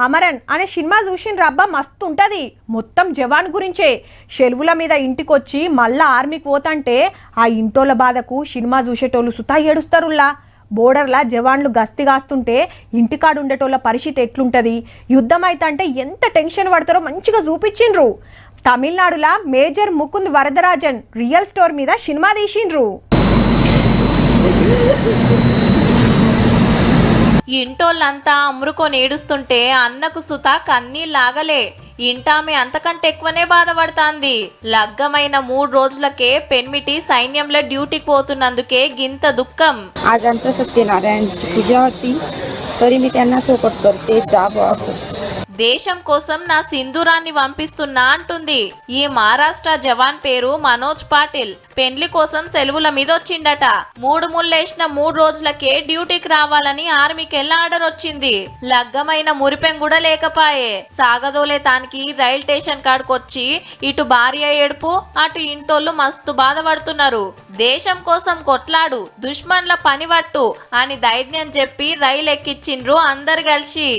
అమరన్ అనే సినిమా చూసిన రబ్బా మస్తు ఉంటది. మొత్తం జవాన్ గురించే. షెల్వుల మీద ఇంటికొచ్చి మళ్ళా ఆర్మీకి పోతంటే ఆ ఇంటోళ్ళ బాధకు సినిమా చూసేటోళ్ళు సుతా ఏడుస్తారులా. బోర్డర్లా జవాన్లు గస్తీ కాస్తుంటే ఇంటికాడు ఉండేటోళ్ళ పరిస్థితి ఎట్లుంటది, యుద్ధం అయితే ఎంత టెన్షన్ పడతారో మంచిగా చూపించిండ్రు. తమిళనాడులా major Mukund Varadarajan real story మీద సినిమా తీసిండ్రు. ఇంటోళ్ళంతా అమ్మురుకొని ఏడుస్తుంటే అన్నకు సుత కన్నీళ్ళాగలే. ఇంటామె అంతకంటే ఎక్కువనే బాధపడుతాంది. లగ్గమైన 3 రోజులకే పెన్మిటి సైన్యంలో డ్యూటీకి పోతున్నందుకే గింత దుఃఖం. आज आमचं सत्यनारायणची पूजा होती तरी मी त्यांना सोबत करते जाब असं. దేశం కోసం నా సింధూరాన్ని పంపిస్తున్నా అంటుంది. ఈ మహారాష్ట్ర జవాన్ పేరు మనోజ్ పాటిల్. పెండ్లి కోసం సెలవుల మీద వచ్చిండట. 3 ముళ్ళేసిన 3 రోజులకే డ్యూటీకి రావాలని ఆర్మీకి ఆర్డర్ వచ్చింది. లగ్గమైన మురిపెం కూడా లేకపాయే. సాగదోలే తానికి రైల్ స్టేషన్ కాడికొచ్చి ఇటు భార్య ఏడుపు అటు ఇంటోళ్ళు మస్తు బాధపడుతున్నారు. దేశం కోసం కొట్లాడు, దుష్మన్ల పనివట్టు అని ధైర్యం చెప్పి రైలు ఎక్కిచ్చిండ్రు అందరు కలిసి.